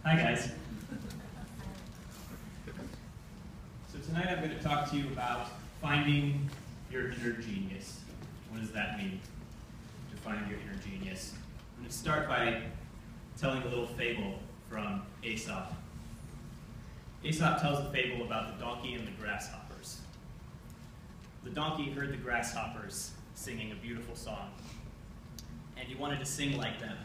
Hi, guys. So tonight I'm going to talk to you about finding your inner genius. What does that mean, to find your inner genius? I'm going to start by telling a little fable from Aesop. Aesop tells a fable about the donkey and the grasshoppers. The donkey heard the grasshoppers singing a beautiful song, and he wanted to sing like them.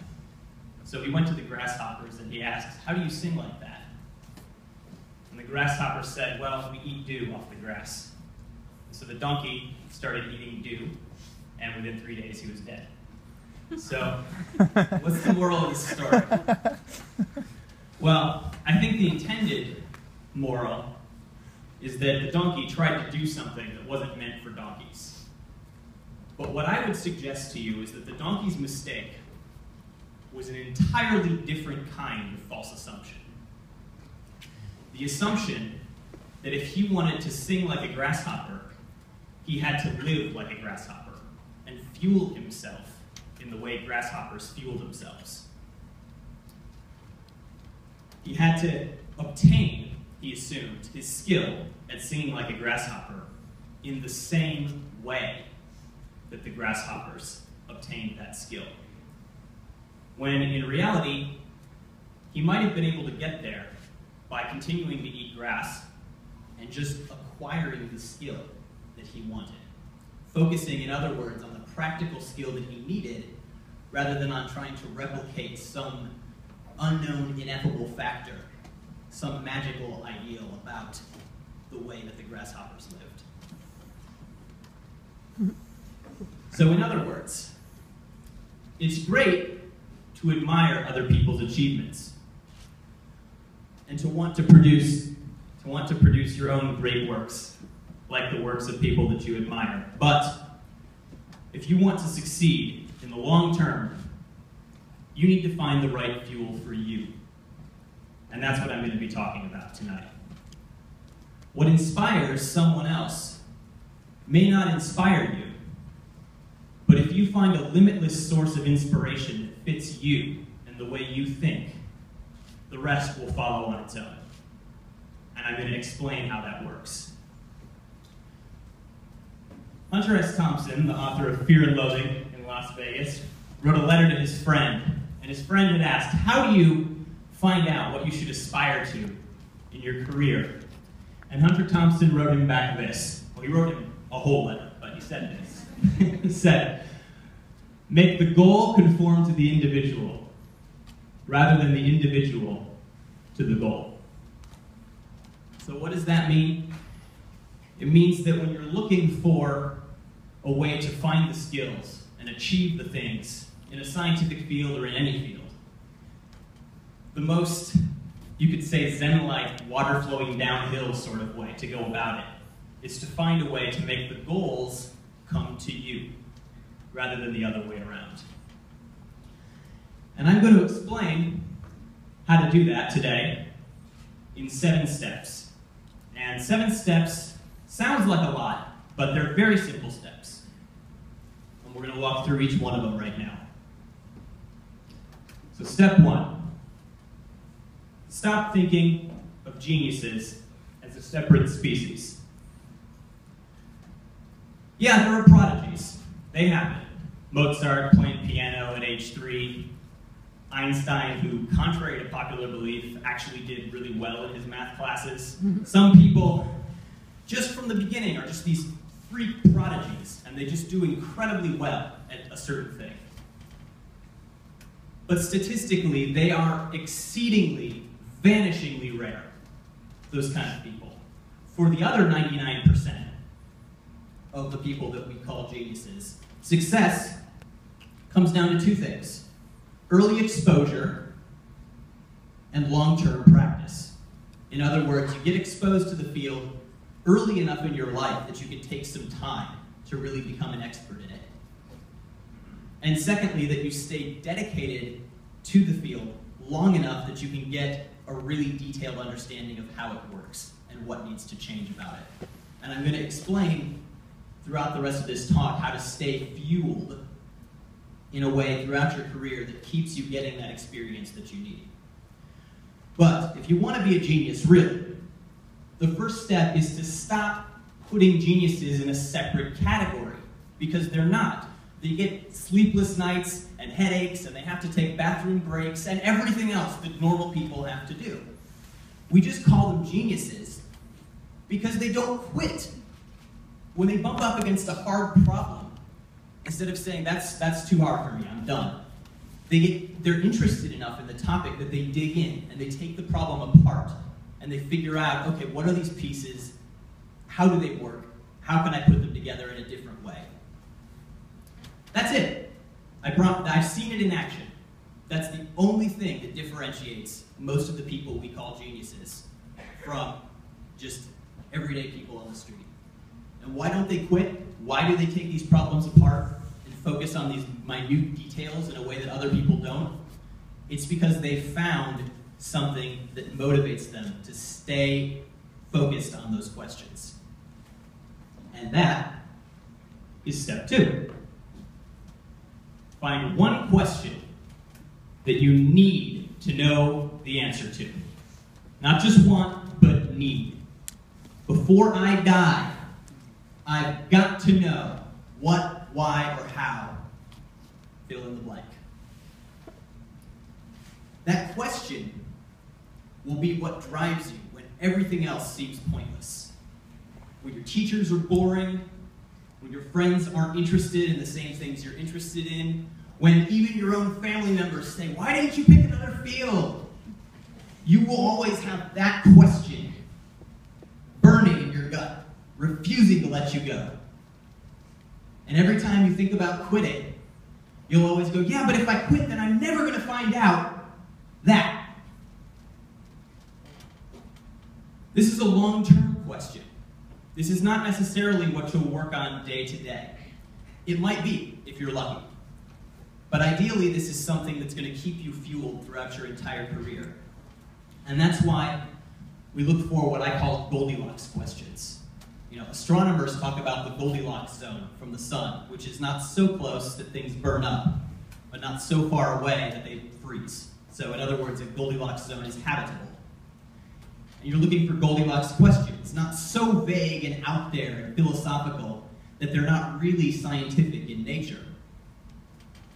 So he went to the grasshoppers and he asked, "How do you sing like that?" And the grasshoppers said, "Well, we eat dew off the grass." So the donkey started eating dew, and within 3 days he was dead. So, what's the moral of the story? Well, I think the intended moral is that the donkey tried to do something that wasn't meant for donkeys. But what I would suggest to you is that the donkey's mistake was an entirely different kind of false assumption. The assumption that if he wanted to sing like a grasshopper, he had to live like a grasshopper and fuel himself in the way grasshoppers fuel themselves. He had to obtain, he assumed, his skill at singing like a grasshopper in the same way that the grasshoppers obtained that skill. When in reality, he might have been able to get there by continuing to eat grass and just acquiring the skill that he wanted. Focusing, in other words, on the practical skill that he needed rather than on trying to replicate some unknown, ineffable factor, some magical ideal about the way that the grasshoppers lived. So in other words, it's great to admire other people's achievements and to want to produce your own great works, like the works of people that you admire. But if you want to succeed in the long term, you need to find the right fuel for you. And that's what I'm going to be talking about tonight. What inspires someone else may not inspire you, but if you find a limitless source of inspiration that fits you and the way you think, the rest will follow on its own. And I'm going to explain how that works. Hunter S. Thompson, the author of Fear and Loathing in Las Vegas, wrote a letter to his friend, and his friend had asked, "How do you find out what you should aspire to in your career?" And Hunter Thompson wrote him back this. Well, he wrote him a whole letter, but he said this. He said, "Make the goal conform to the individual, rather than the individual to the goal." So what does that mean? It means that when you're looking for a way to find the skills and achieve the things in a scientific field or in any field, the most, you could say, Zen-like, water-flowing downhill sort of way to go about it is to find a way to make the goals come to you, rather than the other way around. And I'm going to explain how to do that today in 7 steps. And 7 steps sounds like a lot, but they're very simple steps. And we're going to walk through each one of them right now. So step 1. Stop thinking of geniuses as a separate species. Yeah, there are prodigies. They happen. Mozart playing piano at age 3. Einstein, who, contrary to popular belief, actually did really well in his math classes. Some people, just from the beginning, are just these freak prodigies, and they just do incredibly well at a certain thing. But statistically, they are exceedingly, vanishingly rare, those kind of people. For the other 99% of the people that we call geniuses, success comes down to 2 things: early exposure and long-term practice. In other words, you get exposed to the field early enough in your life that you can take some time to really become an expert in it. And secondly, that you stay dedicated to the field long enough that you can get a really detailed understanding of how it works and what needs to change about it. And I'm going to explain throughout the rest of this talk how to stay fueled in a way throughout your career that keeps you getting that experience that you need. But if you want to be a genius, really, the first step is to stop putting geniuses in a separate category, because they're not. They get sleepless nights and headaches, and they have to take bathroom breaks and everything else that normal people have to do. We just call them geniuses because they don't quit. When they bump up against a hard problem, instead of saying, that's too hard for me, I'm done, they're interested enough in the topic that they dig in and they take the problem apart and they figure out, okay, what are these pieces? How do they work? How can I put them together in a different way? That's it. I've seen it in action. That's the only thing that differentiates most of the people we call geniuses from just everyday people on the street. And why don't they quit? Why do they take these problems apart and focus on these minute details in a way that other people don't? It's because they found something that motivates them to stay focused on those questions. And that is step 2. Find one question that you need to know the answer to. Not just want, but need. Before I die, I've got to know what, why, or how. Fill in the blank. That question will be what drives you when everything else seems pointless. When your teachers are boring, when your friends aren't interested in the same things you're interested in, when even your own family members say, why didn't you pick another field? You will always have that question burning in your gut, refusing to let you go. And every time you think about quitting, you'll always go, yeah, but if I quit, then I'm never going to find out that. This is a long-term question. This is not necessarily what you'll work on day to day. It might be, if you're lucky. But ideally, this is something that's going to keep you fueled throughout your entire career. And that's why we look for what I call Goldilocks questions. You know, astronomers talk about the Goldilocks zone from the sun, which is not so close that things burn up, but not so far away that they freeze. So in other words, a Goldilocks zone is habitable. And you're looking for Goldilocks questions, not so vague and out there and philosophical that they're not really scientific in nature,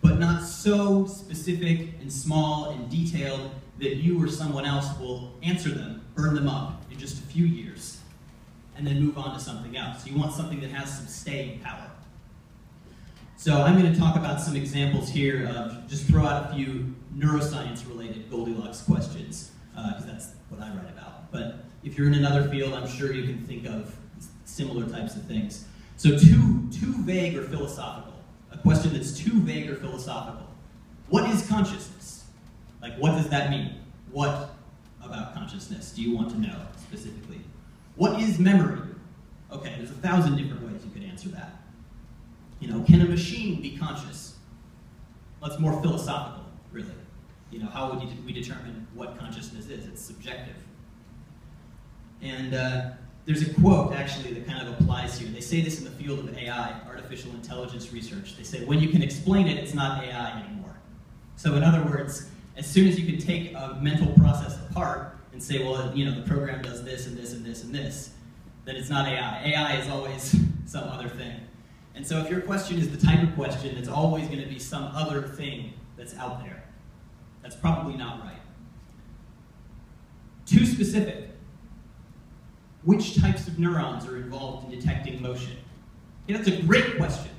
but not so specific and small and detailed that you or someone else will answer them, burn them up in just a few years, and then move on to something else. You want something that has some staying power. So I'm going to talk about some examples here of, just throw out a few neuroscience-related Goldilocks questions, because that's what I write about. But if you're in another field, I'm sure you can think of similar types of things. So too vague or philosophical. A question that's too vague or philosophical. What is consciousness? Like, what does that mean? What about consciousness do you want to know specifically? What is memory? Okay, there's 1,000 different ways you could answer that. You know, can a machine be conscious? Well, that's more philosophical, really. You know, how would we determine what consciousness is? It's subjective. And there's a quote, actually, that kind of applies here. They say this in the field of AI, artificial intelligence research. They say, when you can explain it, it's not AI anymore. So in other words, as soon as you can take a mental process apart and say, well, you know, the program does this and this and this and this, then it's not AI. AI is always some other thing. And so if your question is the type of question that's always going to be some other thing that's out there, that's probably not right. Too specific. Which types of neurons are involved in detecting motion? Okay, that's a great question.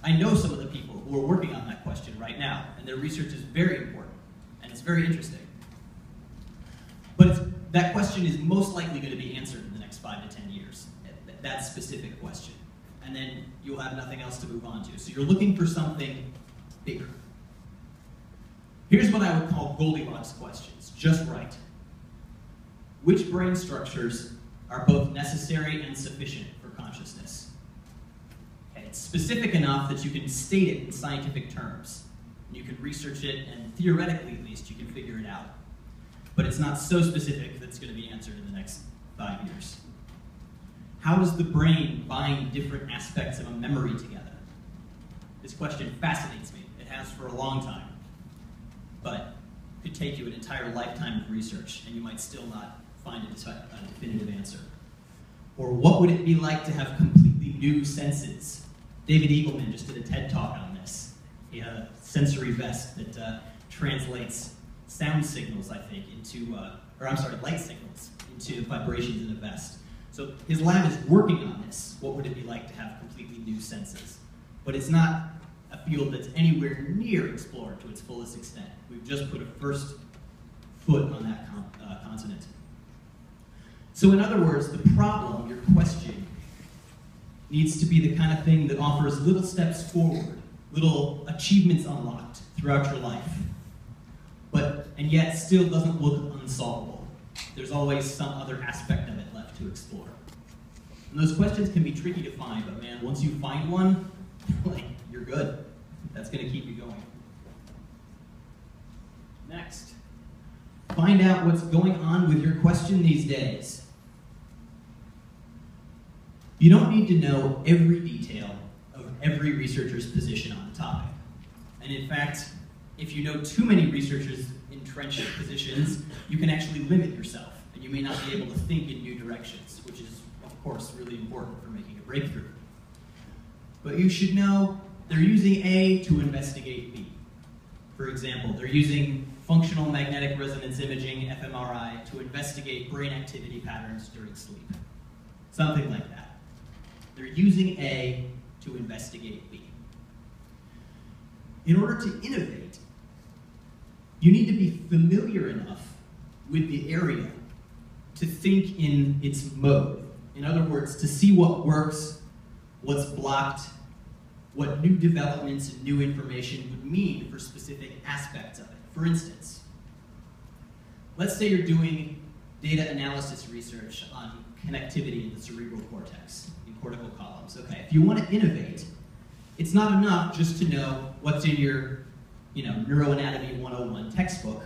I know some of the people who are working on that question right now, and their research is very important, and it's very interesting. But that question is most likely going to be answered in the next 5 to 10 years, that specific question. And then you'll have nothing else to move on to. So you're looking for something bigger. Here's what I would call Goldilocks questions, just right. Which brain structures are both necessary and sufficient for consciousness? Okay, it's specific enough that you can state it in scientific terms. You can research it, and theoretically at least, you can figure it out. But it's not so specific that it's going to be answered in the next 5 years. How does the brain bind different aspects of a memory together? This question fascinates me. It has for a long time. But could take you an entire lifetime of research, and you might still not find a definitive answer. Or what would it be like to have completely new senses? David Eagleman just did a TED Talk on this. He had a sensory vest that translates sound signals, I think, into, light signals into vibrations in a vest. So his lab is working on this. What would it be like to have completely new senses? But it's not a field that's anywhere near explored to its fullest extent. We've just put a first foot on that continent. So in other words, the problem, your question, needs to be the kind of thing that offers little steps forward, little achievements unlocked throughout your life, and yet still doesn't look unsolvable. There's always some other aspect of it left to explore. And those questions can be tricky to find, but man, once you find one, you're good. That's going to keep you going. Next, find out what's going on with your question these days. You don't need to know every detail of every researcher's position on the topic. And in fact, if you know too many researchers' entrenched positions, you can actually limit yourself, and you may not be able to think in new directions, which is, of course, really important for making a breakthrough. But you should know they're using A to investigate B. For example, they're using functional magnetic resonance imaging, fMRI, to investigate brain activity patterns during sleep. Something like that. They're using A to investigate B. In order to innovate, you need to be familiar enough with the area to think in its mode. In other words, to see what works, what's blocked, what new developments and new information would mean for specific aspects of it. For instance, let's say you're doing data analysis research on connectivity in the cerebral cortex, in cortical columns. Okay, if you want to innovate, it's not enough just to know what's in your Neuroanatomy 101 textbook.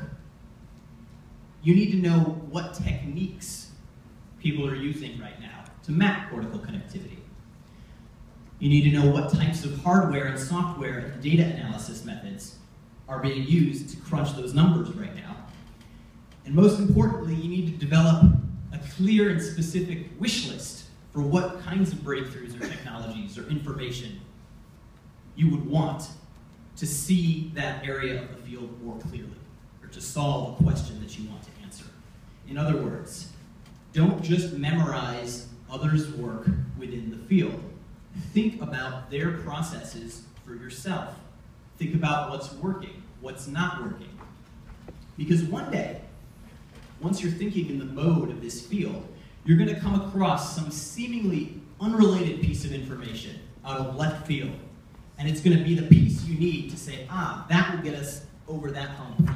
You need to know what techniques people are using right now to map cortical connectivity. You need to know what types of hardware and software and data analysis methods are being used to crunch those numbers right now. And most importantly, you need to develop a clear and specific wish list for what kinds of breakthroughs or technologies or information you would want to see that area of the field more clearly, or to solve a question that you want to answer. In other words, don't just memorize others' work within the field. Think about their processes for yourself. Think about what's working, what's not working. Because one day, once you're thinking in the mode of this field, you're going to come across some seemingly unrelated piece of information out of left field. And it's going to be the piece you need to say, that will get us over that hump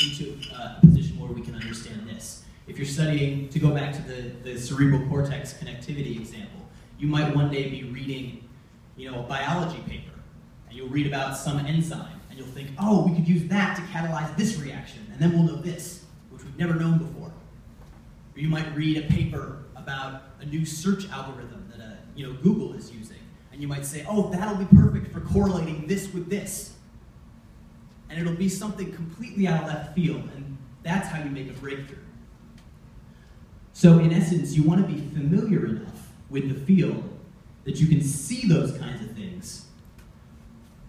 into a position where we can understand this. If you're studying, to go back to the cerebral cortex connectivity example, you might one day be reading, a biology paper, and you'll read about some enzyme, and you'll think, we could use that to catalyze this reaction, and then we'll know this, which we've never known before. Or you might read a paper about a new search algorithm that Google is using. And you might say, that'll be perfect for correlating this with this. And it'll be something completely out of left field, and that's how you make a breakthrough. So in essence, you want to be familiar enough with the field that you can see those kinds of things.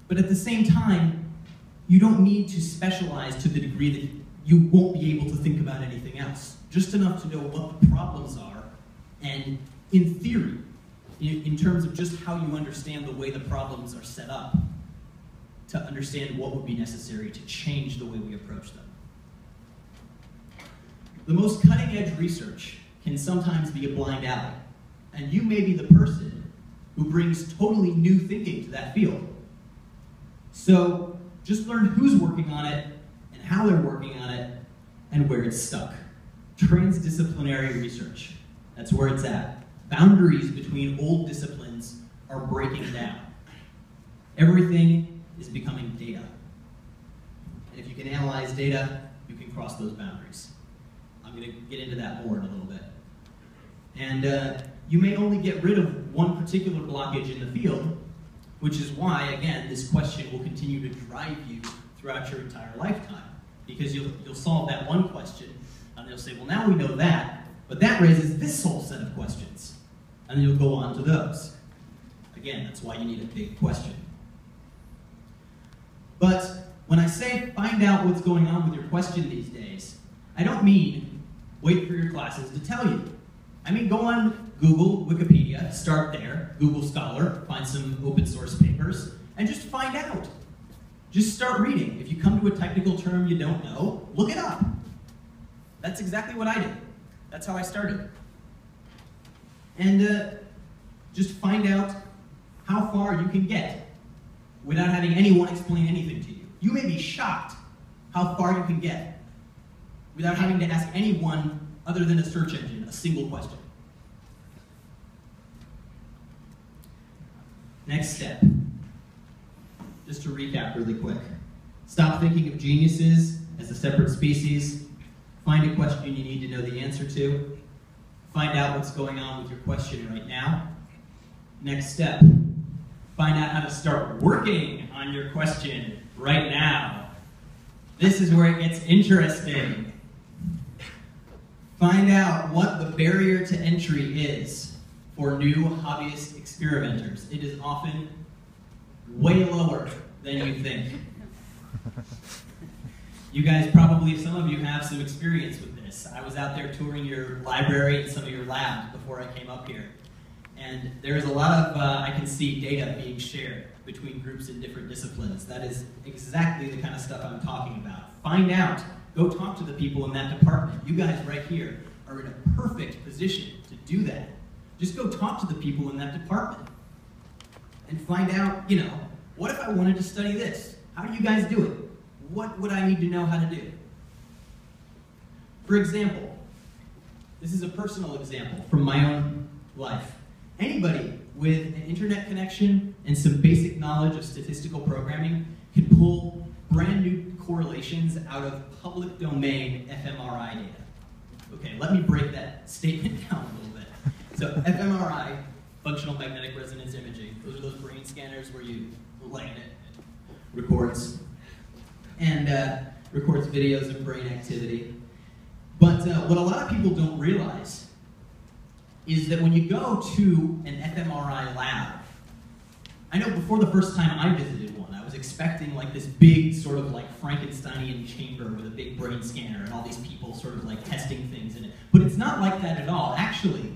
But at the same time, you don't need to specialize to the degree that you won't be able to think about anything else. Just enough to know what the problems are, and in theory, in terms of just how you understand the way the problems are set up, to understand what would be necessary to change the way we approach them. The most cutting-edge research can sometimes be a blind alley, and you may be the person who brings totally new thinking to that field. So just learn who's working on it, and how they're working on it, and where it's stuck. Transdisciplinary research, that's where it's at. Boundaries between old disciplines are breaking down. Everything is becoming data. And if you can analyze data, you can cross those boundaries. I'm going to get into that more in a little bit. And you may only get rid of one particular blockage in the field, which is why, again, this question will continue to drive you throughout your entire lifetime. because you'll solve that one question, and they'll say, well, now we know that, but that raises this whole set of questions. And then you'll go on to those. Again, that's why you need a big question. But when I say find out what's going on with your question these days, I don't mean wait for your classes to tell you. I mean go on Google, Wikipedia, start there, Google Scholar, find some open source papers, and just find out. Just start reading. If you come to a technical term you don't know, look it up. That's exactly what I did. That's how I started. And just find out how far you can get without having anyone explain anything to you. You may be shocked how far you can get without having to ask anyone other than a search engine a single question. Next step, just to recap really quick. Stop thinking of geniuses as a separate species. Find a question you need to know the answer to. Find out what's going on with your question right now. Next step, find out how to start working on your question right now. This is where it gets interesting. Find out what the barrier to entry is for new hobbyist experimenters. It is often way lower than you think. You guys probably, some of you have some experience with this. I was out there touring your library and some of your labs before I came up here. And there's a lot of, I can see, data being shared between groups in different disciplines. That is exactly the kind of stuff I'm talking about. Find out. Go talk to the people in that department. You guys right here are in a perfect position to do that. Just go talk to the people in that department and find out, you know, what if I wanted to study this? How do you guys do it? What would I need to know how to do? For example, this is a personal example from my own life. Anybody with an internet connection and some basic knowledge of statistical programming can pull brand new correlations out of public domain fMRI data. Okay, let me break that statement down a little bit. So fMRI, functional magnetic resonance imaging, those are those brain scanners where you light it, records, and records videos of brain activity. But what a lot of people don't realize is that when you go to an fMRI lab, I know before the first time I visited one, I was expecting like this big sort of like Frankensteinian chamber with a big brain scanner and all these people sort of like testing things in it. But it's not like that at all. Actually,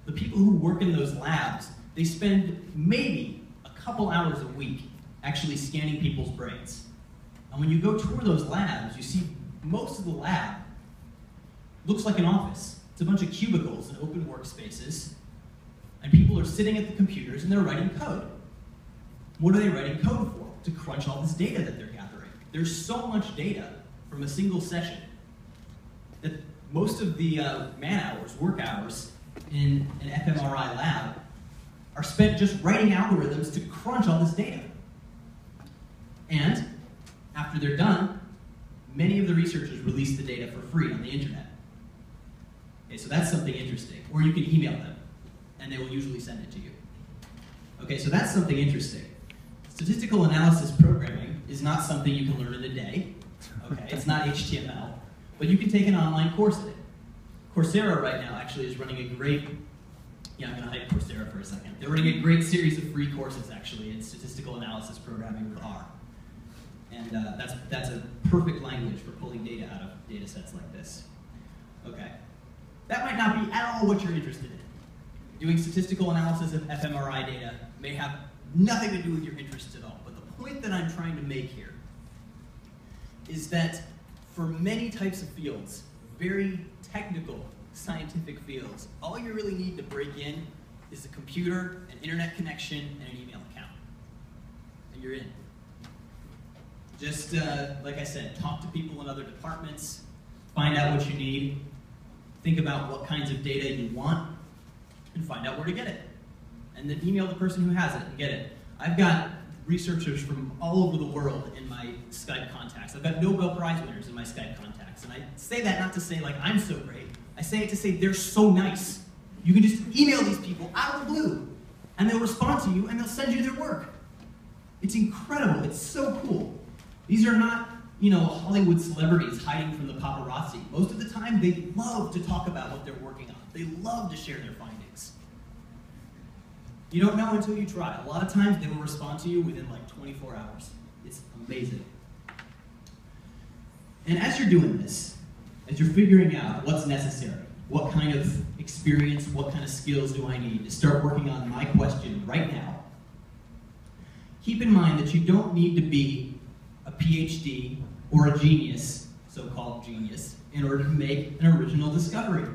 the people who work in those labs, they spend maybe a couple hours a week actually scanning people's brains. And when you go tour those labs, you see most of the lab looks like an office. It's a bunch of cubicles and open workspaces, and people are sitting at the computers and they're writing code. What are they writing code for? To crunch all this data that they're gathering. There's so much data from a single session that most of the man hours, work hours in an fMRI lab are spent just writing algorithms to crunch all this data. And after they're done, many of the researchers release the data for free on the internet. Okay, so that's something interesting. Or you can email them, and they will usually send it to you. Okay, so that's something interesting. Statistical analysis programming is not something you can learn in a day. Okay, it's not HTML, but you can take an online course in it. Coursera right now actually is running a great, I'm going to hype Coursera for a second. They're running a great series of free courses actually in statistical analysis programming with R. And that's a perfect language for pulling data out of data sets like this. Okay. That might not be at all what you're interested in. Doing statistical analysis of fMRI data may have nothing to do with your interests at all. But the point that I'm trying to make here is that for many types of fields, very technical scientific fields, all you really need to break in is a computer, an internet connection, and an email account. And you're in. Just, like I said, talk to people in other departments, find out what you need, think about what kinds of data you want, and find out where to get it. And then email the person who has it and get it. I've got researchers from all over the world in my Skype contacts. I've got Nobel Prize winners in my Skype contacts. And I say that not to say, like, I'm so great. I say it to say they're so nice. You can just email these people out of the blue, and they'll respond to you, and they'll send you their work. It's incredible. It's so cool. These are not Hollywood celebrities hiding from the paparazzi. Most of the time, they love to talk about what they're working on. They love to share their findings. You don't know until you try. A lot of times, they will respond to you within like 24 hours. It's amazing. And as you're doing this, as you're figuring out what's necessary, what kind of experience, what kind of skills do I need to start working on my question right now, keep in mind that you don't need to be a PhD or a genius, so-called genius, in order to make an original discovery.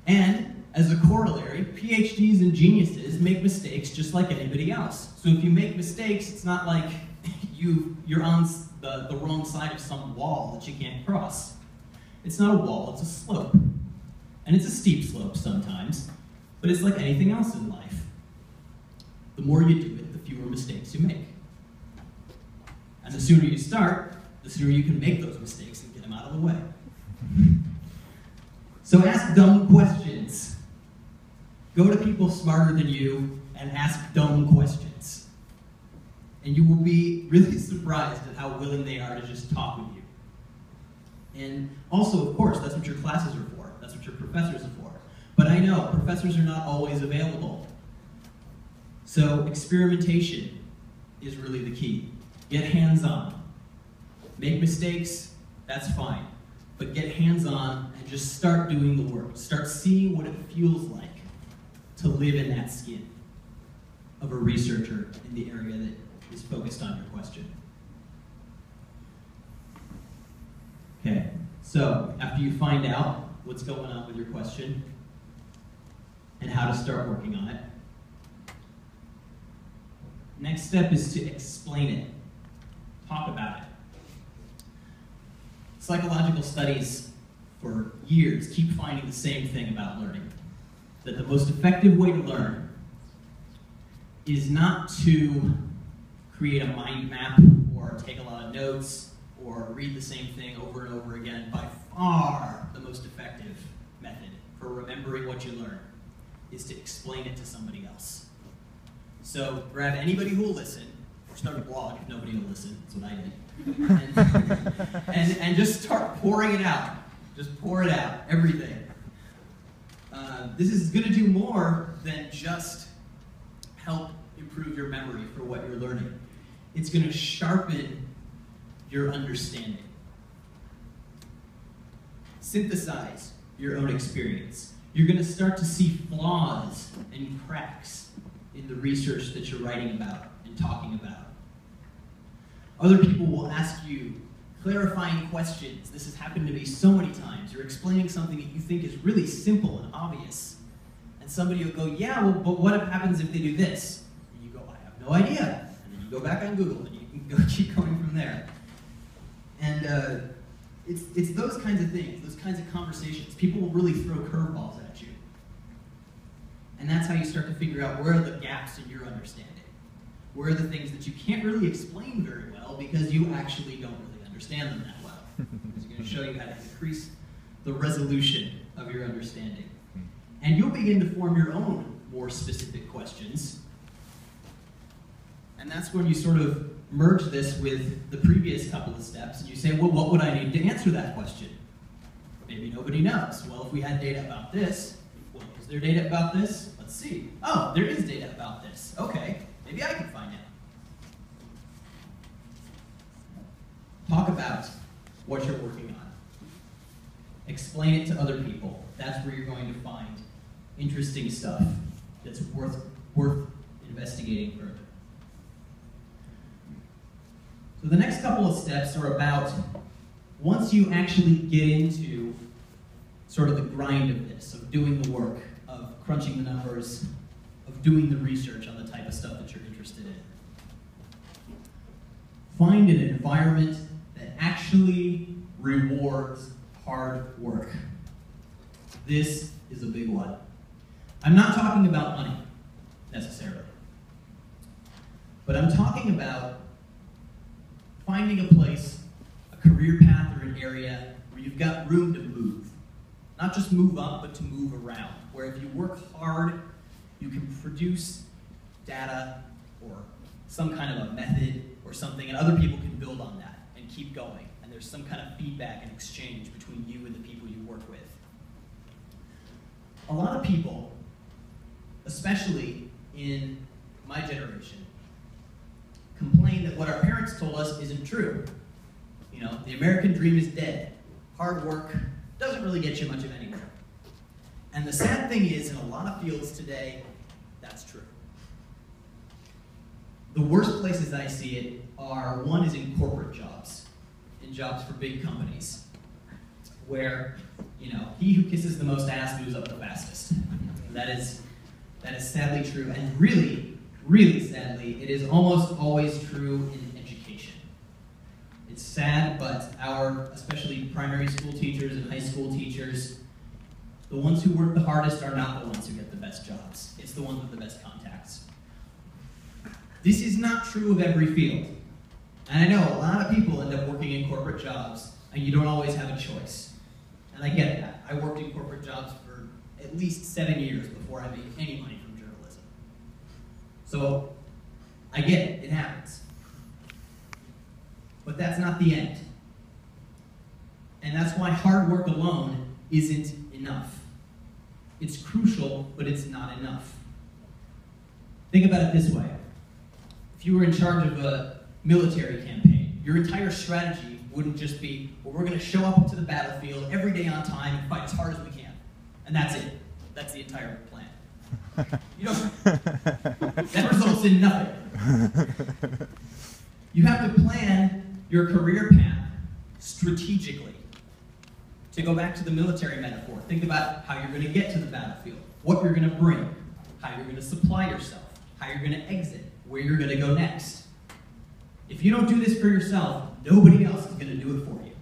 And as a corollary, PhDs and geniuses make mistakes just like anybody else. So if you make mistakes, it's not like you're on the wrong side of some wall that you can't cross. It's not a wall, it's a slope. And it's a steep slope sometimes, but it's like anything else in life. The more you do it, the fewer mistakes you make. And the sooner you start, the sooner you can make those mistakes and get them out of the way. So ask dumb questions. Go to people smarter than you and ask dumb questions. And you will be really surprised at how willing they are to just talk with you. And also, of course, that's what your classes are for. That's what your professors are for. But I know professors are not always available. So experimentation is really the key. Get hands-on. Make mistakes, that's fine. But get hands-on and just start doing the work. Start seeing what it feels like to live in that skin of a researcher in the area that is focused on your question. Okay, so after you find out what's going on with your question and how to start working on it, next step is to explain it. Talk about it. Psychological studies for years keep finding the same thing about learning. That the most effective way to learn is not to create a mind map or take a lot of notes or read the same thing over and over again. By far, the most effective method for remembering what you learn is to explain it to somebody else. So grab anybody who will listen, or start a blog if nobody will listen, that's what I did, and just start pouring it out. Just pour it out, everything. This is going to do more than just help improve your memory for what you're learning. It's going to sharpen your understanding. Synthesize your own experience. You're going to start to see flaws and cracks in the research that you're writing about and talking about. Other people will ask you clarifying questions. This has happened to me so many times. You're explaining something that you think is really simple and obvious. And somebody will go, yeah, well, but what happens if they do this? And you go, I have no idea. And then you go back on Google and you can go keep going from there. And it's those kinds of things, those kinds of conversations. People will really throw curveballs at you. And that's how you start to figure out where are the gaps in your understanding. Where are the things that you can't really explain very well because you actually don't really understand them that well. It's going to show you how to increase the resolution of your understanding. And you'll begin to form your own more specific questions. And that's when you sort of merge this with the previous couple of steps, and you say, well, what would I need to answer that question? Maybe nobody knows. Well, if we had data about this, well, is there data about this? Let's see. Oh, there is data about this. Okay, maybe I can find out. Talk about what you're working on. Explain it to other people. That's where you're going to find interesting stuff that's worth investigating further. So the next couple of steps are about, once you actually get into sort of the grind of this, of doing the work, of crunching the numbers, of doing the research on the type of stuff that you're interested in. Find an environment that actually rewards hard work. This is a big one. I'm not talking about money, necessarily. But I'm talking about finding a place, a career path or an area where you've got room to move. Not just move up, but to move around. Where if you work hard, you can produce data or some kind of a method or something, and other people can build on that. and keep going. And there's some kind of feedback and exchange between you and the people you work with. A lot of people, especially in my generation, complain that what our parents told us isn't true. You know, the American dream is dead. Hard work doesn't really get you much of anywhere. And the sad thing is, in a lot of fields today, that's true. The worst places I see it are, one is in corporate jobs, in jobs for big companies, where, you know, he who kisses the most ass moves up the fastest. That is sadly true, and really, really sadly, it is almost always true in education. It's sad, but our, especially primary school teachers and high school teachers, the ones who work the hardest are not the ones who get the best jobs. It's the ones with the best contacts. This is not true of every field. And I know a lot of people end up working in corporate jobs, and you don't always have a choice. And I get that. I worked in corporate jobs for at least 7 years before I made any money from journalism. So, I get it. It happens. But that's not the end. And that's why hard work alone isn't enough. It's crucial, but it's not enough. Think about it this way. If you were in charge of a military campaign, your entire strategy wouldn't just be, well, we're going to show up to the battlefield every day on time and fight as hard as we can. And that's it. That's the entire plan. You don't, that results in nothing. You have to plan your career path strategically. To go back to the military metaphor, think about how you're going to get to the battlefield, what you're going to bring, how you're going to supply yourself, how you're going to exit, where you're going to go next. If you don't do this for yourself, nobody else is going to do it for you.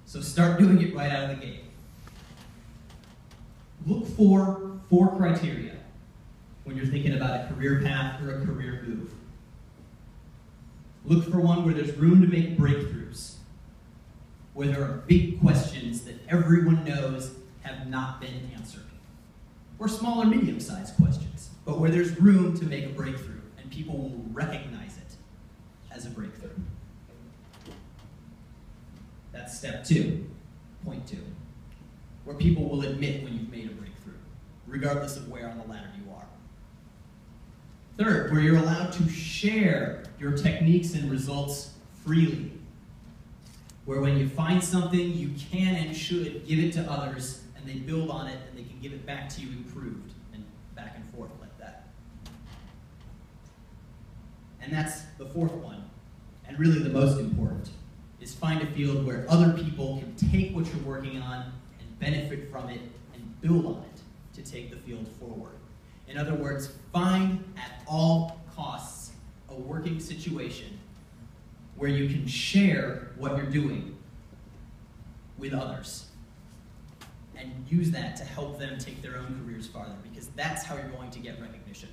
So start doing it right out of the gate. Look for 4 criteria when you're thinking about a career path or a career move. Look for one where there's room to make breakthroughs, where there are big questions that everyone knows have not been answered. Or small or medium-sized questions, but where there's room to make a breakthrough, and people will recognize it as a breakthrough. That's step 2, point 2, where people will admit when you've made a breakthrough, regardless of where on the ladder you are. Third, where you're allowed to share your techniques and results freely, where when you find something, you can and should give it to others, and they build on it, and they can give it back to you improved, and back and forth like that. And that's the 4th one, and really the most important, is find a field where other people can take what you're working on and benefit from it and build on it to take the field forward. In other words, find at all costs a working situation where you can share what you're doing with others and use that to help them take their own careers farther, because that's how you're going to get recognition.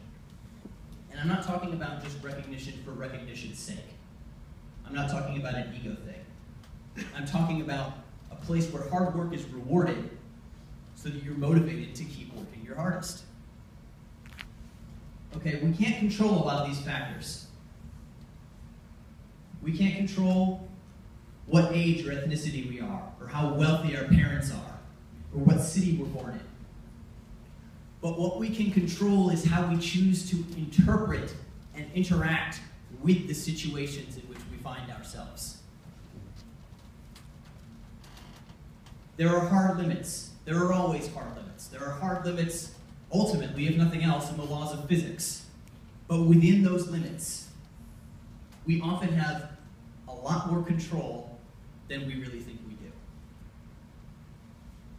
And I'm not talking about just recognition for recognition's sake. I'm not talking about an ego thing. I'm talking about a place where hard work is rewarded so that you're motivated to keep working your hardest. Okay, we can't control a lot of these factors. We can't control what age or ethnicity we are, or how wealthy our parents are, or what city we're born in. But what we can control is how we choose to interpret and interact with the situations in which we find ourselves. There are hard limits. There are always hard limits. There are hard limits, ultimately, if nothing else, in the laws of physics. But within those limits, we often have a lot more control than we really think we do.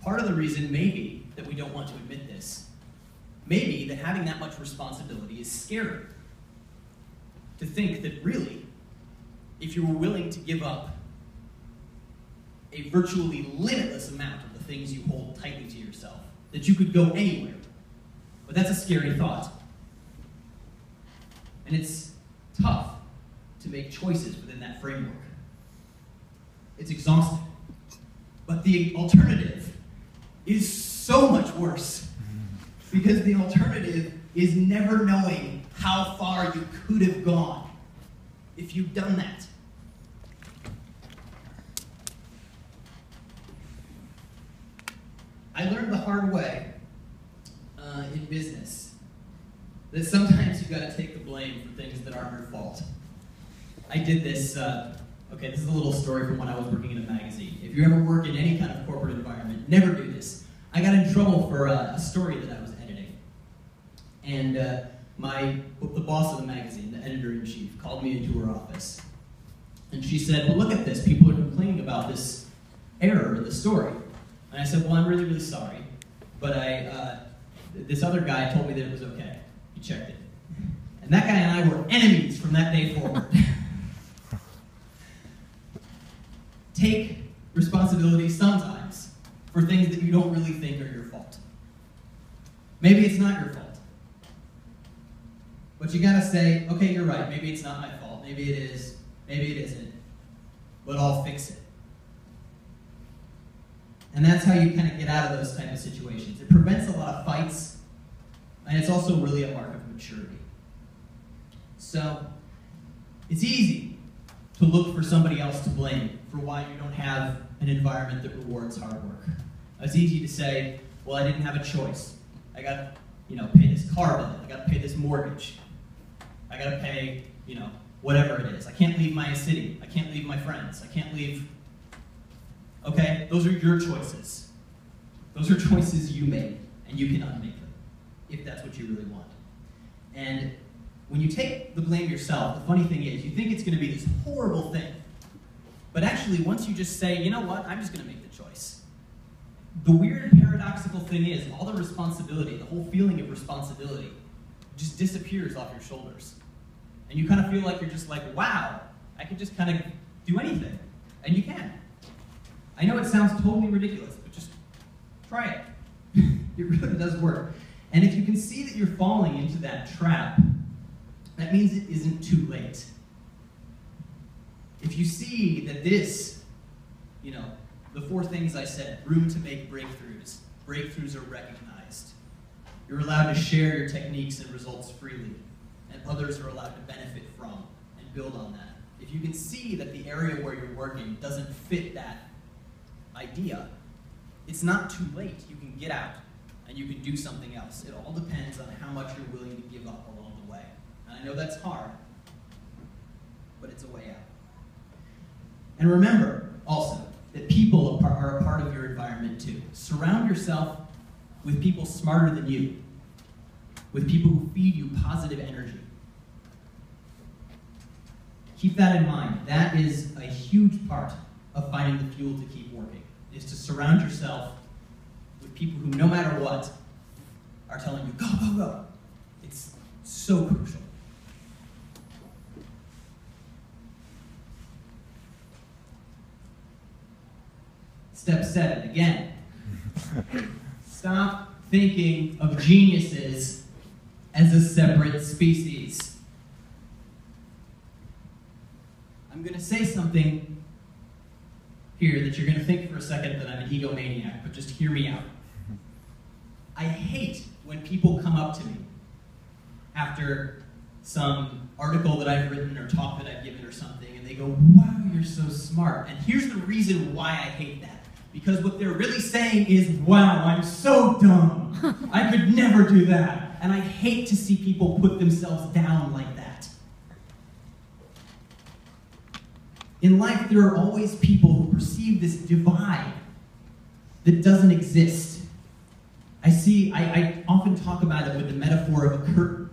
Part of the reason may be that we don't want to admit this. Maybe that having that much responsibility is scary. To think that really, if you were willing to give up a virtually limitless amount of the things you hold tightly to yourself, that you could go anywhere. But that's a scary thought. And it's tough to make choices within that framework. It's exhausting. But the alternative is so much worse, because the alternative is never knowing how far you could have gone if you'd done that. I learned the hard way in business that sometimes you got to take the blame for things that aren't your fault. I did this, okay, this is a little story from when I was working in a magazine. If you ever work in any kind of corporate environment, never do this. I got in trouble for a story that I was editing. And the boss of the magazine, the editor-in-chief, called me into her office. And she said, well, look at this. People are complaining about this error in the story. And I said, well, I'm really, really sorry. But this other guy told me that it was okay. He checked it. And that guy and I were enemies from that day forward. Take responsibility sometimes for things that you don't really think are your fault. Maybe it's not your fault. But you gotta say, okay, you're right, maybe it's not my fault, maybe it is, maybe it isn't, but I'll fix it. And that's how you kind of get out of those type of situations. It prevents a lot of fights, and it's also really a mark of maturity. So, it's easy to look for somebody else to blame for why you don't have an environment that rewards hard work. It's easy to say, well, I didn't have a choice. I got to, pay this car bill. I got to pay this mortgage. I got to pay, whatever it is. I can't leave my city. I can't leave my friends. I can't leave. Okay, those are your choices. Those are choices you made, and you can unmake them, if that's what you really want. And when you take the blame yourself, the funny thing is, you think it's going to be this horrible thing. But actually, once you just say, you know what, I'm just going to make the choice. The weird paradoxical thing is, all the responsibility, the whole feeling of responsibility, just disappears off your shoulders. And you kind of feel like you're just like, wow, I can just kind of do anything. And you can. I know it sounds totally ridiculous, but just try it. It really does work. And if you can see that you're falling into that trap, that means it isn't too late. If you see that this, the 4 things I said, room to make breakthroughs. Breakthroughs are recognized. You're allowed to share your techniques and results freely, and others are allowed to benefit from and build on that. If you can see that the area where you're working doesn't fit that idea, it's not too late. You can get out, and you can do something else. It all depends on how much you're willing to give up along the way. And I know that's hard, but it's a way out. And remember, also, that people are a part of your environment too. Surround yourself with people smarter than you, with people who feed you positive energy. Keep that in mind. That is a huge part of finding the fuel to keep working, is to surround yourself with people who, no matter what, are telling you, go, go, go. It's so crucial. Step 7, again. Stop thinking of geniuses as a separate species. I'm going to say something here that you're going to think for a second that I'm an egomaniac, but just hear me out. I hate when people come up to me after some article that I've written or talk that I've given or something, and they go, wow, you're so smart. And here's the reason why I hate that. Because what they're really saying is, wow, I'm so dumb. I could never do that. And I hate to see people put themselves down like that. In life, there are always people who perceive this divide that doesn't exist. I often talk about it with the metaphor of a curtain.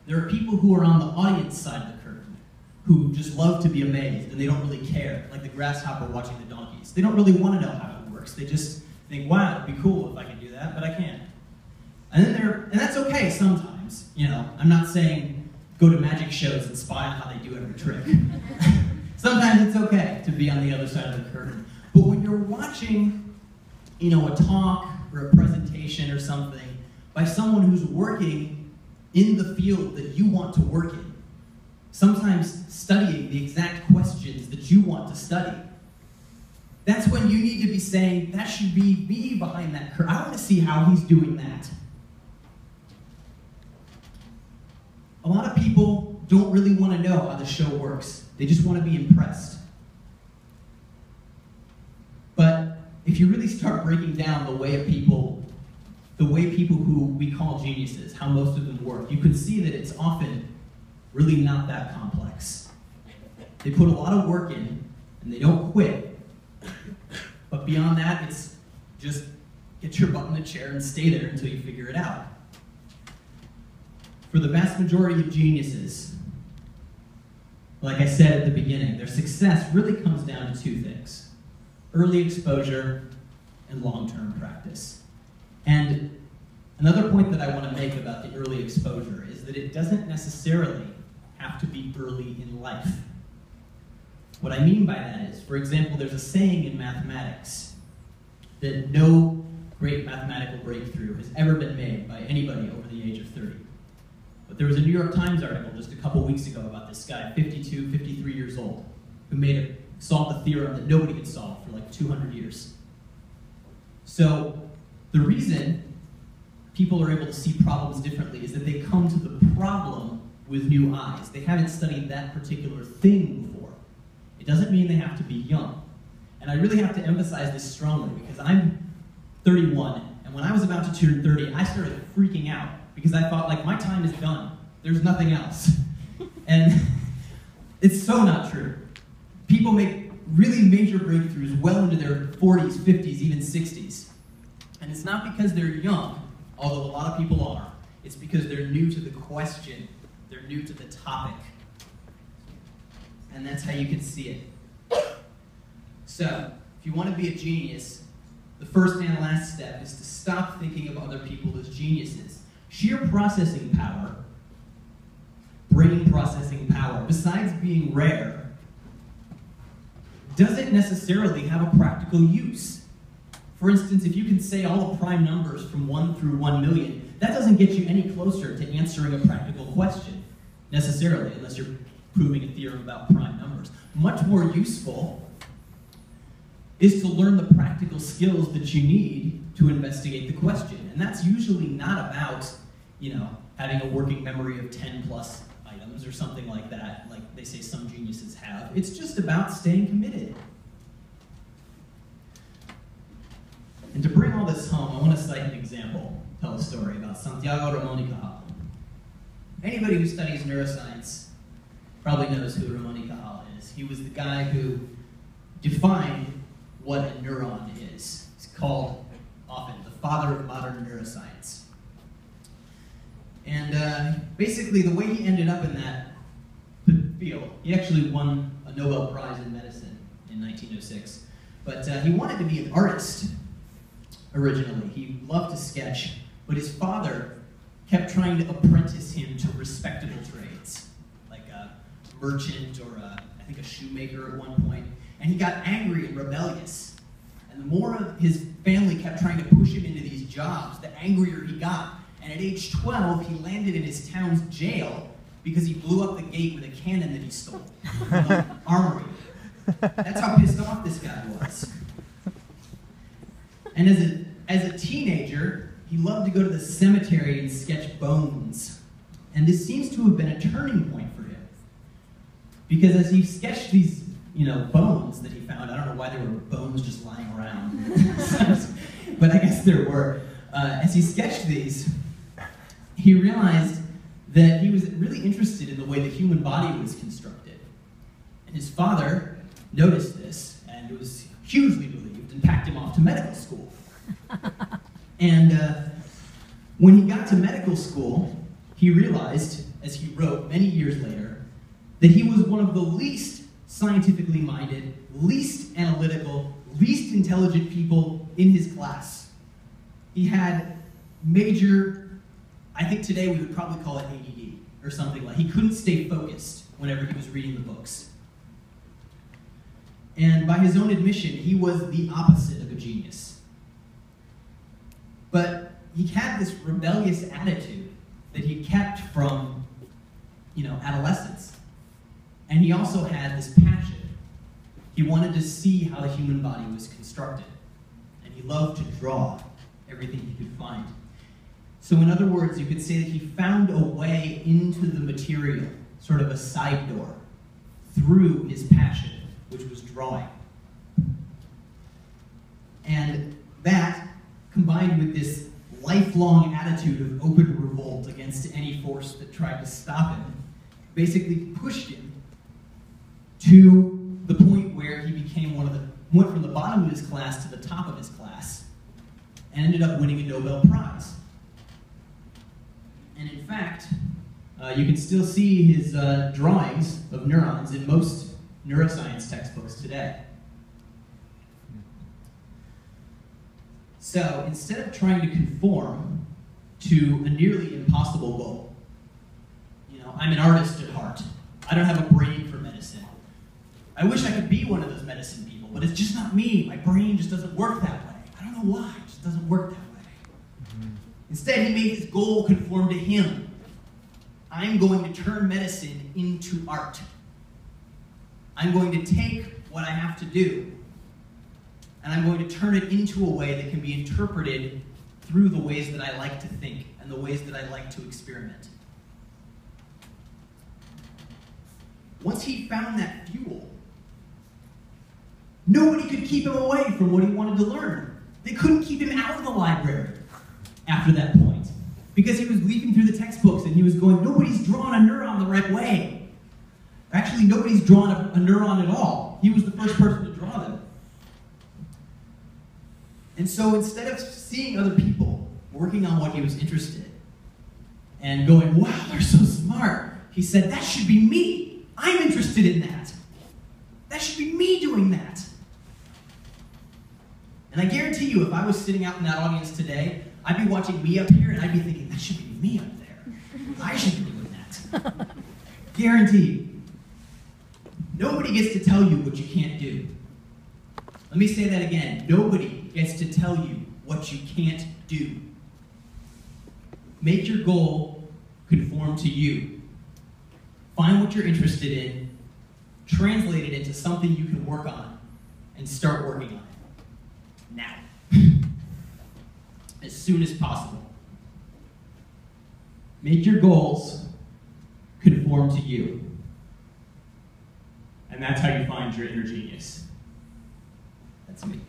There are people who are on the audience side of the curtain who just love to be amazed and they don't really care, like the grasshopper watching the donkeys. They don't really want to know how it works. They just think, wow, it'd be cool if I could do that, but I can't. And that's okay sometimes. I'm not saying go to magic shows and spy on how they do every trick. Sometimes it's okay to be on the other side of the curtain. But when you're watching, a talk or a presentation or something by someone who's working in the field that you want to work in, sometimes studying the exact questions that you want to study, that's when you need to be saying, that should be me behind that curtain. I want to see how he's doing that. A lot of people don't really want to know how the show works. They just want to be impressed. But if you really start breaking down the way people who we call geniuses, how most of them work, you can see that it's often really not that complex. They put a lot of work in, and they don't quit. But beyond that, it's just get your butt in the chair and stay there until you figure it out. For the vast majority of geniuses, like I said at the beginning, their success really comes down to two things: early exposure and long-term practice. And another point that I want to make about the early exposure is that it doesn't necessarily have to be early in life. What I mean by that is, for example, there's a saying in mathematics that no great mathematical breakthrough has ever been made by anybody over the age of 30. But there was a New York Times article just a couple weeks ago about this guy, 52, 53 years old, who solved a theorem that nobody could solve for like 200 years. So the reason people are able to see problems differently is that they come to the problem with new eyes. They haven't studied that particular thing before. It doesn't mean they have to be young. And I really have to emphasize this strongly because I'm 31, and when I was about to turn 30, I started freaking out because I thought, like, my time is done. There's nothing else. And it's so not true. People make really major breakthroughs well into their 40s, 50s, even 60s. And it's not because they're young, although a lot of people are. It's because they're new to the question. They're new to the topic. And that's how you can see it. So, if you want to be a genius, the first and last step is to stop thinking of other people as geniuses. Sheer processing power, brain processing power, besides being rare, doesn't necessarily have a practical use. For instance, if you can say all the prime numbers from 1 through 1 million, that doesn't get you any closer to answering a practical question, necessarily, unless you're proving a theorem about prime numbers. Much more useful is to learn the practical skills that you need to investigate the question. And that's usually not about, having a working memory of 10 plus items or something like that, like they say some geniuses have. It's just about staying committed. And to bring all this home, I want to cite an example, tell a story about Santiago Ramon y Cajal. Anybody who studies neuroscience probably knows who Ramon y Cajal is. He was the guy who defined what a neuron is. He's called often the father of modern neuroscience. And basically the way he ended up in that field, he actually won a Nobel Prize in medicine in 1906, but he wanted to be an artist originally. He loved to sketch, but his father kept trying to apprentice him to respectable trades, like a merchant or I think a shoemaker at one point. And he got angry and rebellious. And the more of his family kept trying to push him into these jobs, the angrier he got. And at age 12, he landed in his town's jail because he blew up the gate with a cannon that he stole from the armory. That's how pissed off this guy was. And as a teenager, he loved to go to the cemetery and sketch bones. And this seems to have been a turning point for him. Because as he sketched these bones that he found, I don't know why there were bones just lying around, but I guess there were. As he sketched these, he realized that he was really interested in the way the human body was constructed. And his father noticed this and was hugely relieved and packed him off to medical school. And when he got to medical school, he realized, as he wrote many years later, that he was one of the least scientifically minded, least analytical, least intelligent people in his class. He had major, I think today we would probably call it ADD or something like. He couldn't stay focused whenever he was reading the books. And by his own admission, he was the opposite of a genius. But he had this rebellious attitude that he kept from, adolescence. And he also had this passion. He wanted to see how the human body was constructed. And he loved to draw everything he could find. So in other words, you could say that he found a way into the material, sort of a side door, through his passion, which was drawing. And that, combined with this lifelong attitude of open revolt against any force that tried to stop him, basically pushed him to the point where he became went from the bottom of his class to the top of his class, and ended up winning a Nobel Prize. And in fact, you can still see his drawings of neurons in most neuroscience textbooks today. So instead of trying to conform to a nearly impossible goal, I'm an artist at heart. I don't have a brain for medicine. I wish I could be one of those medicine people, but it's just not me. My brain just doesn't work that way. I don't know why, it just doesn't work that way. Instead, he made his goal conform to him. I'm going to turn medicine into art. I'm going to take what I have to do, and I'm going to turn it into a way that can be interpreted through the ways that I like to think and the ways that I like to experiment. Once he found that fuel, nobody could keep him away from what he wanted to learn. They couldn't keep him out of the library after that point, because he was leafing through the textbooks and he was going, nobody's drawn a neuron the right way. Actually, nobody's drawn a neuron at all. He was the first person to draw them. And so instead of seeing other people working on what he was interested in and going, wow, they're so smart, he said, that should be me. I'm interested in that. That should be me doing that. And I guarantee you, if I was sitting out in that audience today, I'd be watching me up here and I'd be thinking, that should be me up there. I should be doing that. Guaranteed. Nobody gets to tell you what you can't do. Let me say that again. Nobody gets to tell you what you can't do. Make your goal conform to you. Find what you're interested in, translate it into something you can work on, and start working on it. Now. As soon as possible. Make your goals conform to you. And that's how you find your inner genius. That's me.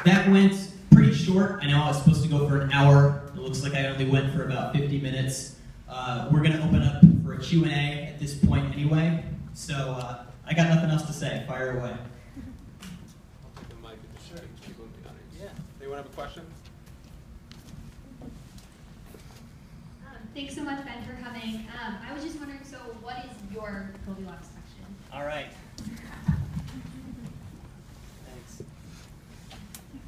That went pretty short. I know I was supposed to go for an hour. It looks like I only went for about 50 minutes. We're going to open up for a Q&A at this point anyway. So I got nothing else to say. Fire away. The mic is just sharing. People in the audience. Yeah. Anyone have a question? Thanks so much, Ben, for coming. I was just wondering, so what is your Goldilocks question? All right. Thanks.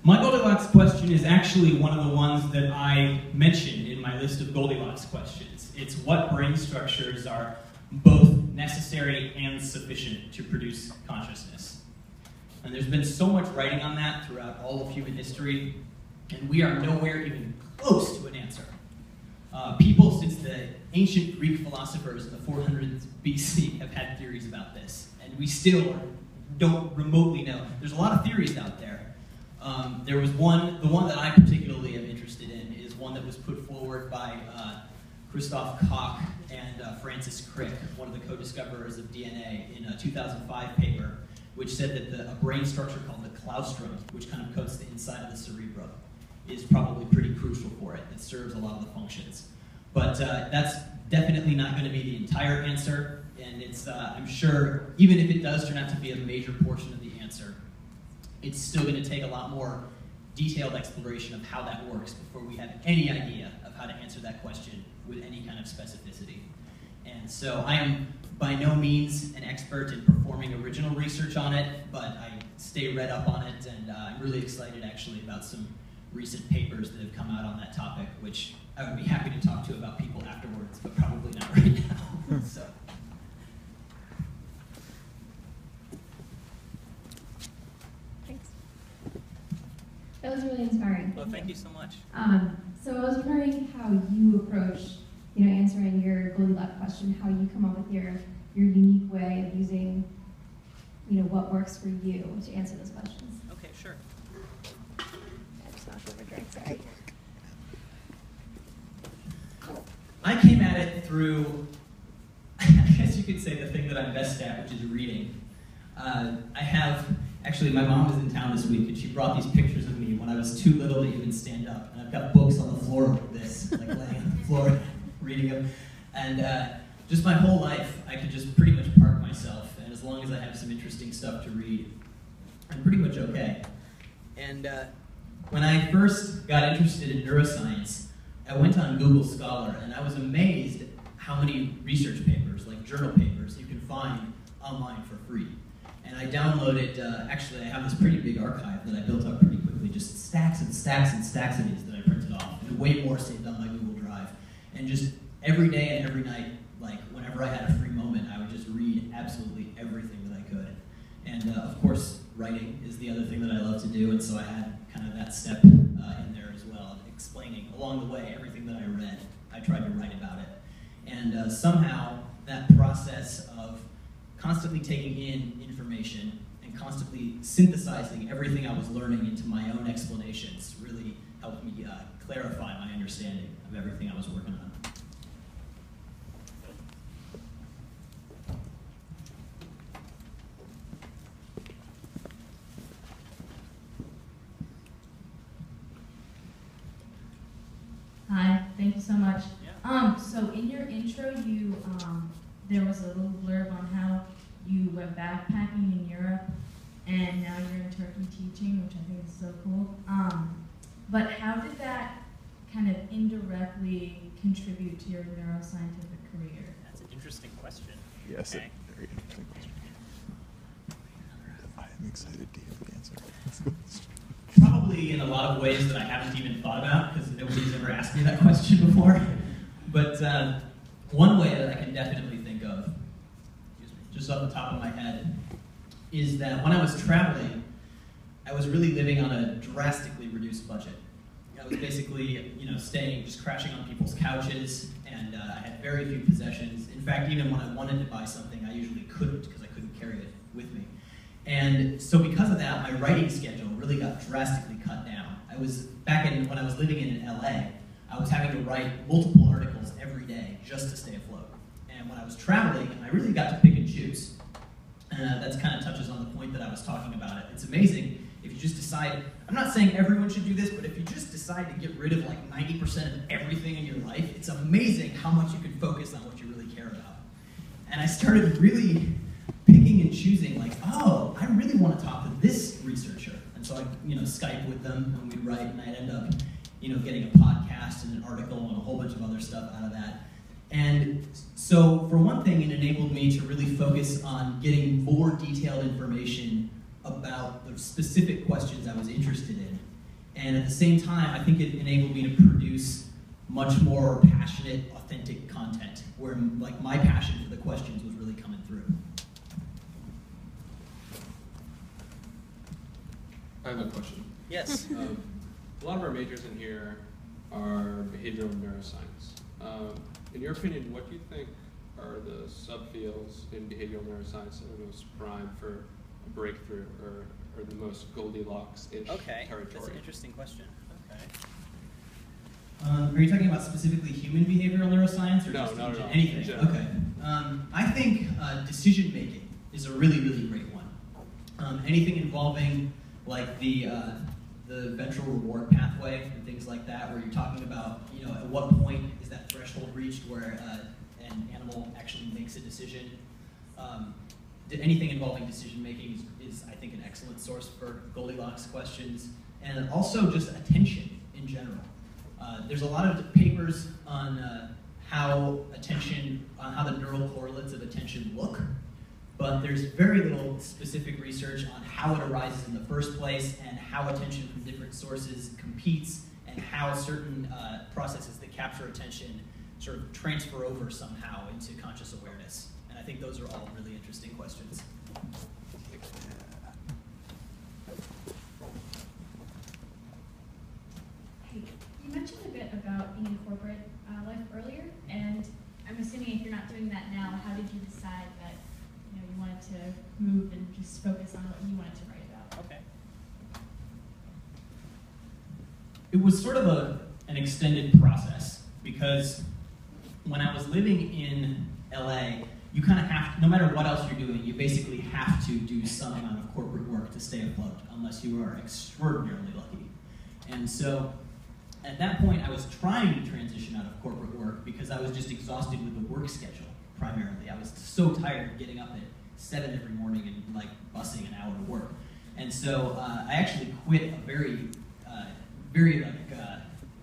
My Goldilocks question is actually one of the ones that I mentioned in my list of Goldilocks questions. It's what brain structures are both necessary and sufficient to produce consciousness. And there's been so much writing on that throughout all of human history, and we are nowhere even close to an answer. People since the ancient Greek philosophers in the 400s BC have had theories about this, and we still don't remotely know. There's a lot of theories out there. There was one, the one that I particularly am interested in is one that was put forward by Christoph Koch and Francis Crick, one of the co-discoverers of DNA, in a 2005 paper, which said that a brain structure called the claustrum, which kind of coats the inside of the cerebrum, is probably pretty crucial for it. It serves a lot of the functions. But that's definitely not going to be the entire answer, and it's, I'm sure, even if it does turn out to be a major portion of the answer, it's still going to take a lot more detailed exploration of how that works before we have any idea of how to answer that question with any kind of specificity. And so I am by no means an expert in performing original research on it, but I stay read up on it, and I'm really excited actually about some recent papers that have come out on that topic, which I would be happy to talk to about people afterwards, but probably not right now. So. Thanks. That was really inspiring. Well, thank you so much. So I was wondering how you approach, answering your Goldilocks question, how you come up with your unique way of using, what works for you to answer those questions. Okay, sure. I just knocked over a drink, sorry. I came at it through you could say the thing that I'm best at, which is reading. Actually, my mom was in town this week, and she brought these pictures of me when I was too little to even stand up. And I've got books on the floor like this, like laying on the floor, reading them. And just my whole life, I could just pretty much park myself. And as long as I have some interesting stuff to read, I'm pretty much okay. And when I first got interested in neuroscience, I went on Google Scholar, and I was amazed at how many research papers, like journal papers, you can find online for free. And I downloaded, actually I have this pretty big archive that I built up pretty quickly, just stacks and stacks and stacks of these that I printed off, and way more saved on my Google Drive. And just every day and every night, like whenever I had a free moment, I would just read absolutely everything that I could. And of course, writing is the other thing that I love to do, and so I had kind of that step in there as well, explaining along the way everything that I read. I tried to write about it. And somehow that process of constantly taking in information and constantly synthesizing everything I was learning into my own explanations really helped me clarify my understanding of everything I was working on. Hi, thank you so much. Yeah. So in your intro, you there was a little blurb on how you went backpacking in Europe, and now you're in Turkey teaching, which I think is so cool. But how did that kind of indirectly contribute to your neuroscientific career? That's an interesting question. Yes, Okay. a very interesting question. I am excited to hear the answer. Probably in a lot of ways that I haven't even thought about, because nobody's ever asked me that question before. But one way that I can definitely think of, just off the top of my head, is that when I was traveling, I was really living on a drastically reduced budget. I was basically, staying, just crashing on people's couches, and I had very few possessions. In fact, even when I wanted to buy something, I usually couldn't, because I couldn't carry it with me. And so because of that, my writing schedule really got drastically cut down. When I was living in LA, I was having to write multiple articles every day just to stay afloat. And when I was traveling, I really got to pick and choose. That kind of touches on the point that I was talking about. It's amazing if you just decide, I'm not saying everyone should do this, but if you just decide to get rid of like 90% of everything in your life, it's amazing how much you can focus on what you really care about. And I started really picking and choosing, like, oh, I really want to talk to this researcher. And so I, Skype with them, and we'd write, and I'd end up, getting a podcast and an article and a whole bunch of other stuff out of that. And so, for one thing, it enabled me to really focus on getting more detailed information about the specific questions I was interested in. And at the same time, I think it enabled me to produce much more passionate, authentic content, where like my passion for the questions was really coming through. I have a question. Yes. A lot of our majors in here are behavioral neuroscience. In your opinion, what do you think are the subfields in behavioral neuroscience that are most primed for a breakthrough, or the most Goldilocks-ish Okay, territory? that's an interesting question. Okay. Are you talking about specifically human behavioral neuroscience, or No, just no, no, anything? in general. Okay. I think decision making is a really, really great one. Anything involving like the ventral reward pathway and things like that, where you're talking about, at what point is that threshold reached where an animal actually makes a decision. Anything involving decision making is, I think, an excellent source for Goldilocks questions, and also just attention in general. There's a lot of papers on how the neural correlates of attention look, but there's very little specific research on how it arises in the first place, and how attention from different sources competes, and how certain processes that capture attention sort of transfer over somehow into conscious awareness. And I think those are all really interesting questions. Hey, you mentioned a bit about being in corporate life earlier, and I'm assuming if you're not doing that now, how did you decide that you wanted to move and just focus on what you wanted to write about? Okay. It was sort of an extended process, because when I was living in LA, you kind of have, no matter what else you're doing, you basically have to do some amount of corporate work to stay afloat, unless you are extraordinarily lucky. And so, at that point, I was trying to transition out of corporate work because I was just exhausted with the work schedule, primarily. I was so tired of getting up at 7 every morning and like busing an hour to work. And so I actually quit a very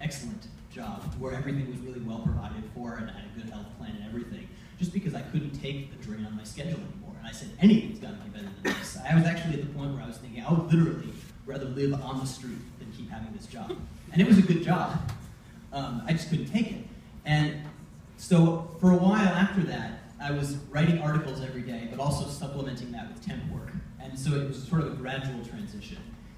excellent job where everything was really well provided for and I had a good health plan and everything, just because I couldn't take the drain on my schedule anymore. And I said, anything's got to be better than this. I was actually at the point where I was thinking I would literally rather live on the street than keep having this job. And it was a good job. I just couldn't take it. And so for a while after that, I was writing articles every day, but also supplementing that with temp work. And so it was sort of a gradual transition.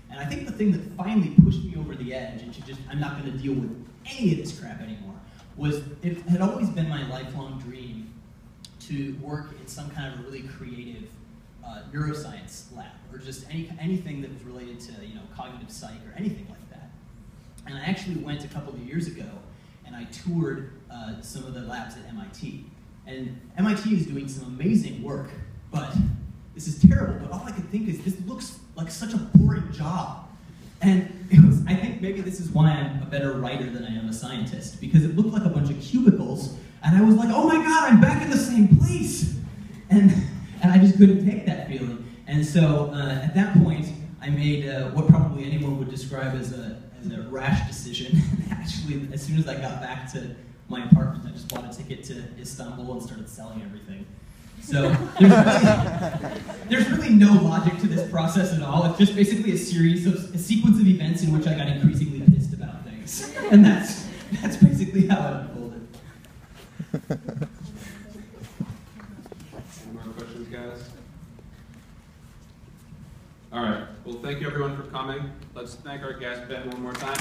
And I think the thing that finally pushed me over the edge into just, I'm not going to deal with any of this crap anymore, was it had always been my lifelong dream to work in some kind of a really creative neuroscience lab, or just anything that was related to cognitive psych or anything like that. And I actually went a couple of years ago and I toured some of the labs at MIT. And MIT is doing some amazing work, but this is terrible, but all I could think is, this looks like such a boring job. And I think maybe this is why I'm a better writer than I am a scientist, because it looked like a bunch of cubicles, and I was like, oh my god, I'm back in the same place! And I just couldn't take that feeling. And so at that point, I made what probably anyone would describe as a rash decision. Actually, as soon as I got back to my apartment, I just bought a ticket to Istanbul and started selling everything. So there's really no logic to this process at all. It's just basically a sequence of events in which I got increasingly pissed about things. And that's basically how it unfolded. Any more questions, guys? All right. Well, thank you everyone for coming. Let's thank our guest, Ben, one more time.